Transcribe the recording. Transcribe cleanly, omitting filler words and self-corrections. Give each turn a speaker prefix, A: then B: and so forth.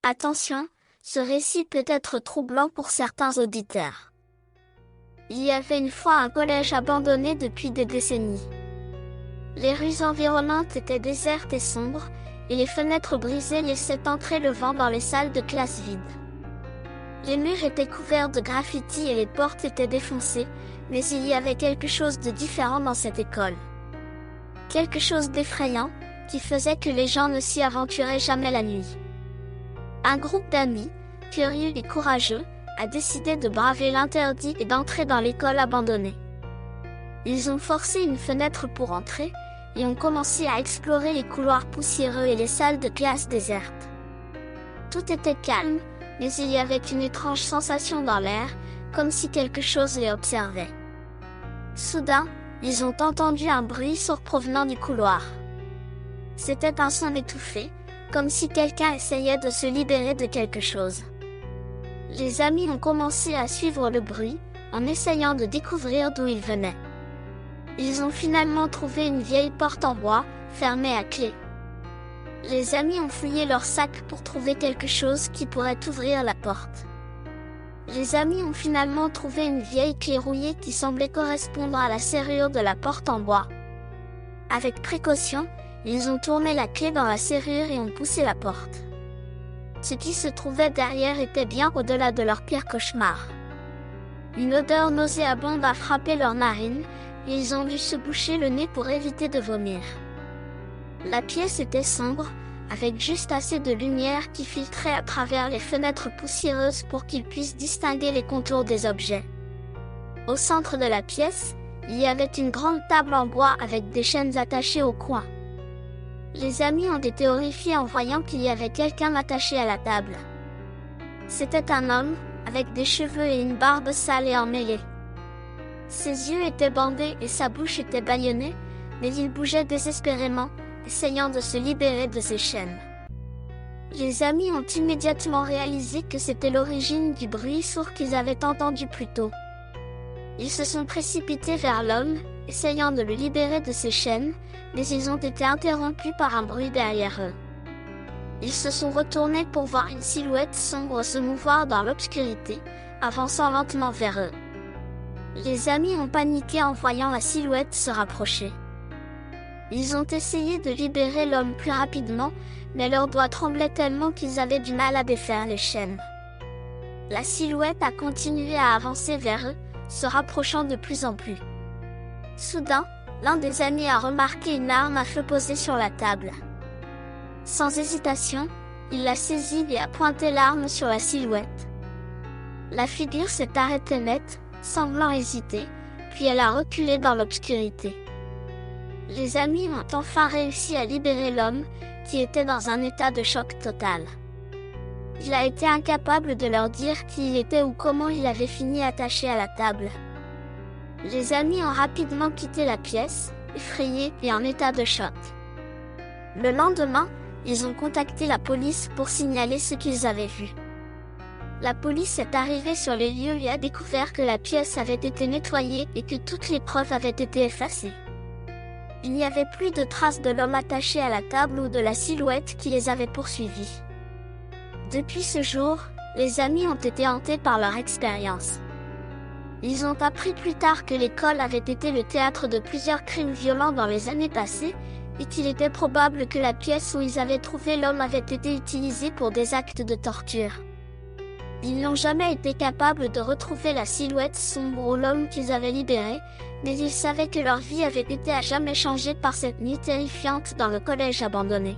A: Attention, ce récit peut être troublant pour certains auditeurs. Il y avait une fois un collège abandonné depuis des décennies. Les rues environnantes étaient désertes et sombres, et les fenêtres brisées laissaient entrer le vent dans les salles de classe vides. Les murs étaient couverts de graffitis et les portes étaient défoncées, mais il y avait quelque chose de différent dans cette école. Quelque chose d'effrayant, qui faisait que les gens ne s'y aventuraient jamais la nuit. Un groupe d'amis, curieux et courageux, a décidé de braver l'interdit et d'entrer dans l'école abandonnée. Ils ont forcé une fenêtre pour entrer, et ont commencé à explorer les couloirs poussiéreux et les salles de classe désertes. Tout était calme, mais il y avait une étrange sensation dans l'air, comme si quelque chose les observait. Soudain, ils ont entendu un bruit sourd provenant du couloir. C'était un son étouffé, comme si quelqu'un essayait de se libérer de quelque chose. Les amis ont commencé à suivre le bruit, en essayant de découvrir d'où il venait. Ils ont finalement trouvé une vieille porte en bois, fermée à clé. Les amis ont fouillé leur sac pour trouver quelque chose qui pourrait ouvrir la porte. Les amis ont finalement trouvé une vieille clé rouillée qui semblait correspondre à la serrure de la porte en bois. Avec précaution, ils ont tourné la clé dans la serrure et ont poussé la porte. Ce qui se trouvait derrière était bien au-delà de leur pire cauchemar. Une odeur nauséabonde a frappé leurs narines, et ils ont dû se boucher le nez pour éviter de vomir. La pièce était sombre, avec juste assez de lumière qui filtrait à travers les fenêtres poussiéreuses pour qu'ils puissent distinguer les contours des objets. Au centre de la pièce, il y avait une grande table en bois avec des chaînes attachées au coin. Les amis ont été horrifiés en voyant qu'il y avait quelqu'un attaché à la table. C'était un homme, avec des cheveux et une barbe sale et emmêlée. Ses yeux étaient bandés et sa bouche était bâillonnée, mais il bougeait désespérément, essayant de se libérer de ses chaînes. Les amis ont immédiatement réalisé que c'était l'origine du bruit sourd qu'ils avaient entendu plus tôt. Ils se sont précipités vers l'homme, essayant de le libérer de ses chaînes, mais ils ont été interrompus par un bruit derrière eux. Ils se sont retournés pour voir une silhouette sombre se mouvoir dans l'obscurité, avançant lentement vers eux. Les amis ont paniqué en voyant la silhouette se rapprocher. Ils ont essayé de libérer l'homme plus rapidement, mais leurs doigts tremblaient tellement qu'ils avaient du mal à défaire les chaînes. La silhouette a continué à avancer vers eux, se rapprochant de plus en plus. Soudain, l'un des amis a remarqué une arme à feu posée sur la table. Sans hésitation, il l'a saisie et a pointé l'arme sur la silhouette. La figure s'est arrêtée net, semblant hésiter, puis elle a reculé dans l'obscurité. Les amis ont enfin réussi à libérer l'homme, qui était dans un état de choc total. Il a été incapable de leur dire qui il était ou comment il avait fini attaché à la table. Les amis ont rapidement quitté la pièce, effrayés et en état de choc. Le lendemain, ils ont contacté la police pour signaler ce qu'ils avaient vu. La police est arrivée sur les lieux et a découvert que la pièce avait été nettoyée et que toutes les preuves avaient été effacées. Il n'y avait plus de traces de l'homme attaché à la table ou de la silhouette qui les avait poursuivis. Depuis ce jour, les amis ont été hantés par leur expérience. Ils ont appris plus tard que l'école avait été le théâtre de plusieurs crimes violents dans les années passées, et qu'il était probable que la pièce où ils avaient trouvé l'homme avait été utilisée pour des actes de torture. Ils n'ont jamais été capables de retrouver la silhouette sombre ou l'homme qu'ils avaient libéré, mais ils savaient que leur vie avait été à jamais changée par cette nuit terrifiante dans le collège abandonné.